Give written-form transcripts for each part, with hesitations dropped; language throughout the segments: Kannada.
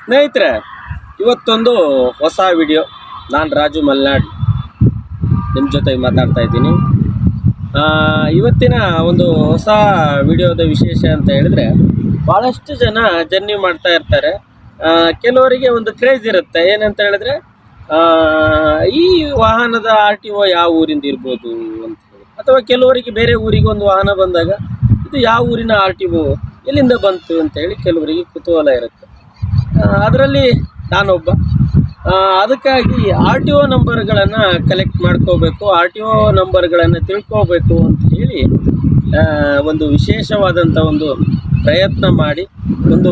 ಸ್ನೇಹಿತರೆ, ಇವತ್ತೊಂದು ಹೊಸ ವಿಡಿಯೋ. ನಾನು ರಾಜು ಮಲ್ನಾಡ್ ನಿಮ್ಮ ಜೊತೆಗೆ ಮಾತಾಡ್ತಾ ಇದ್ದೀನಿ. ಇವತ್ತಿನ ಒಂದು ಹೊಸ ವಿಡಿಯೋದ ವಿಶೇಷ ಅಂತ ಹೇಳಿದ್ರೆ, ಭಾಳಷ್ಟು ಜನ ಜರ್ನಿ ಮಾಡ್ತಾ ಇರ್ತಾರೆ. ಕೆಲವರಿಗೆ ಒಂದು ಕ್ರೇಜ್ ಇರುತ್ತೆ, ಏನಂತ ಹೇಳಿದ್ರೆ ಈ ವಾಹನದ RTO ಯಾವ ಊರಿಂದ ಇರ್ಬೋದು ಅಂತ ಹೇಳಿ, ಅಥವಾ ಕೆಲವರಿಗೆ ಬೇರೆ ಊರಿಗೆ ಒಂದು ವಾಹನ ಬಂದಾಗ ಇದು ಯಾವ ಊರಿನ RTO ಎಲ್ಲಿಂದ ಬಂತು ಅಂತ ಹೇಳಿ ಕೆಲವರಿಗೆ ಕುತೂಹಲ ಇರುತ್ತೆ. ಅದರಲ್ಲಿ ನಾನೊಬ್ಬ. ಅದಕ್ಕಾಗಿ RTO ನಂಬರ್ಗಳನ್ನು ಕಲೆಕ್ಟ್ ಮಾಡ್ಕೋಬೇಕು, RTO ನಂಬರ್ಗಳನ್ನು ತಿಳ್ಕೋಬೇಕು ಅಂತ ಹೇಳಿ ಒಂದು ವಿಶೇಷವಾದಂಥ ಒಂದು ಪ್ರಯತ್ನ ಮಾಡಿ ಒಂದು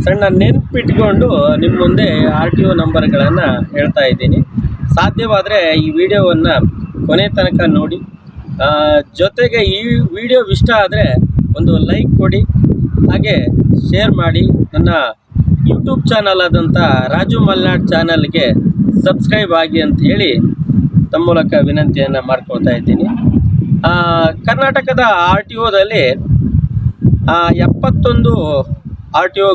ಸಣ್ಣ ನೆನಪಿಟ್ಕೊಂಡು ನಿಮ್ಮ ಮುಂದೆ RTO ನಂಬರ್ಗಳನ್ನು ಹೇಳ್ತಾ ಇದ್ದೀನಿ. ಸಾಧ್ಯವಾದರೆ ಈ ವಿಡಿಯೋವನ್ನು ಕೊನೆ ತನಕ ನೋಡಿ. ಜೊತೆಗೆ ಈ ವಿಡಿಯೋ ಇಷ್ಟ ಆದರೆ ಒಂದು ಲೈಕ್ ಕೊಡಿ, ಹಾಗೆ ಶೇರ್ ಮಾಡಿ. ನನ್ನ ಯೂಟ್ಯೂಬ್ ಚಾನಲ್ ಆದಂಥ ರಾಜು ಮಲ್ನಾಡ್ ಚಾನಲ್ಗೆ ಸಬ್ಸ್ಕ್ರೈಬ್ ಆಗಿ ಅಂತ ಹೇಳಿ ತಮ್ಮ ಮೂಲಕ ವಿನಂತಿಯನ್ನು ಮಾಡ್ಕೊಳ್ತಾ ಇದ್ದೀನಿ. ಕರ್ನಾಟಕದ RTOದಲ್ಲಿ 71 RTO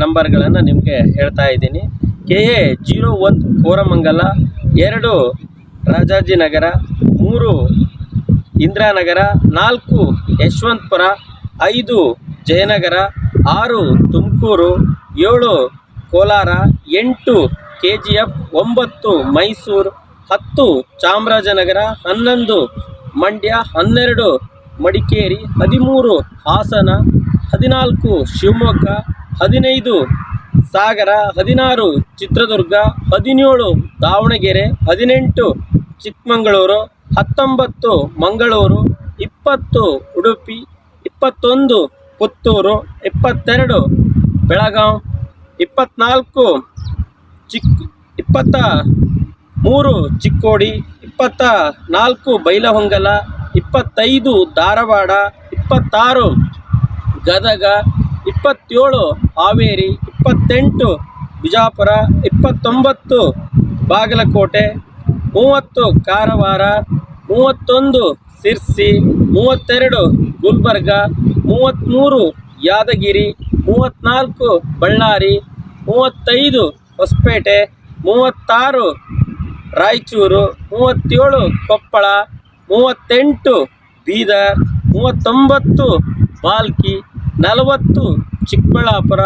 ನಂಬರ್ಗಳನ್ನು ನಿಮಗೆ ಹೇಳ್ತಾ ಇದ್ದೀನಿ. KA 01 ಕೋರಮಂಗಲ, 2 ರಾಜಾಜಿನಗರ, 3 ಇಂದಿರಾನಗರ, 4 ಯಶವಂತಪುರ, 5 ಜಯನಗರ, 6 ತುಮಕೂರು, 7 ಕೋಲಾರ, 8 KGF, 9 ಮೈಸೂರು, 10 ಚಾಮರಾಜನಗರ, 11 ಮಂಡ್ಯ, 12 ಮಡಿಕೇರಿ, 13 ಹಾಸನ, 14 ಶಿವಮೊಗ್ಗ, 15 ಸಾಗರ, 16 ಚಿತ್ರದುರ್ಗ, 17 ದಾವಣಗೆರೆ, 18 ಚಿಕ್ಕಮಗಳೂರು, 19 ಮಂಗಳೂರು, 20 ಉಡುಪಿ, 21 ಪುತ್ತೂರು, 22 ಬೆಳಗಾಂ, 24 23 ಚಿಕ್ಕೋಡಿ, 24 ಬೈಲಹೊಂಗಲ, 25 ಧಾರವಾಡ, 26 ಗದಗ, 27 ಹಾವೇರಿ, 28 ಬಿಜಾಪುರ, 29 ಬಾಗಲಕೋಟೆ, 30 ಕಾರವಾರ, 31 ಸಿರ್ಸಿ, 32 ಗುಲ್ಬರ್ಗ, 33 ಯಾದಗಿರಿ, 34 ಬಳ್ಳಾರಿ, 35 ಹೊಸಪೇಟೆ, 36 ರಾಯಚೂರು, 37 ಕೊಪ್ಪಳ, 38 ಬೀದರ್, 39 ಬಾಲ್ಕಿ, 40 ಚಿಕ್ಕಬಳ್ಳಾಪುರ,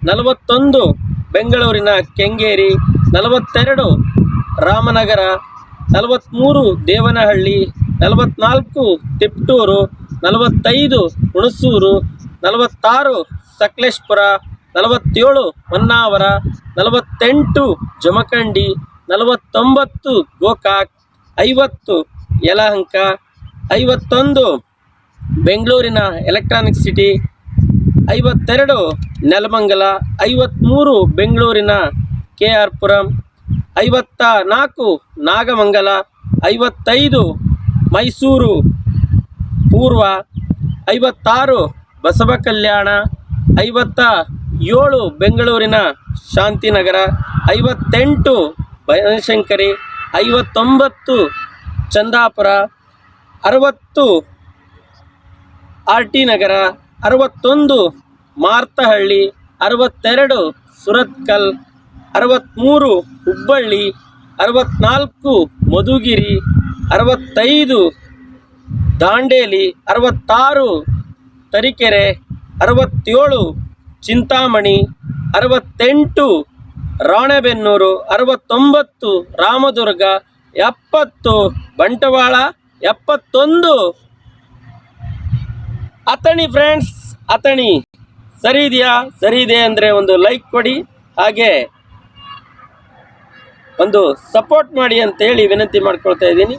41 ಬೆಂಗಳೂರಿನ ಕೆಂಗೇರಿ, 42 ರಾಮನಗರ, 43 ದೇವನಹಳ್ಳಿ, 44 ತಿಪ್ಟೂರು, 45 ಹುಣಸೂರು, 46 ಸಕಲೇಶಪುರ, 47 ಹೊನ್ನಾವರ, 48 ಜಮಖಂಡಿ, 49 ಗೋಕಾಕ್, 50 ಯಲಹಂಕ, 51 ಬೆಂಗಳೂರಿನ ಎಲೆಕ್ಟ್ರಾನಿಕ್ ಸಿಟಿ, 52 ನೆಲಮಂಗಲ, 53 ಬೆಂಗಳೂರಿನ KR ಪುರಂ, 54 ನಾಗಮಂಗಲ, 55 ಮೈಸೂರು ಪೂರ್ವ, 56 ಬಸವ ಕಲ್ಯಾಣ, 57 ಬೆಂಗಳೂರಿನ ಶಾಂತಿನಗರ, 58 ಬನಶಂಕರಿ, 59 ಚಂದಾಪುರ, 60 RT ನಗರ, 61 ಮಾರ್ತಹಳ್ಳಿ, 62 ಸುರತ್ಕಲ್, 63 ಹುಬ್ಬಳ್ಳಿ, 64 ಮಧುಗಿರಿ, 65 ದಾಂಡೇಲಿ, 66 ತರೀಕೆರೆ, 67 ಚಿಂತಾಮಣಿ, 68 ರಾಣೆಬೆನ್ನೂರು, 69 ರಾಮದುರ್ಗ, 70 ಬಂಟ್ವಾಳ, 71 ಅಥಣಿ. ಫ್ರೆಂಡ್ಸ್, ಅಥಣಿ ಸರಿ ಇದೆಯಾ? ಸರಿ ಇದೆ ಅಂದರೆ ಒಂದು ಲೈಕ್ ಕೊಡಿ, ಹಾಗೆ ಒಂದು ಸಪೋರ್ಟ್ ಮಾಡಿ ಅಂತೇಳಿ ವಿನಂತಿ ಮಾಡ್ಕೊಳ್ತಾ ಇದ್ದೀನಿ.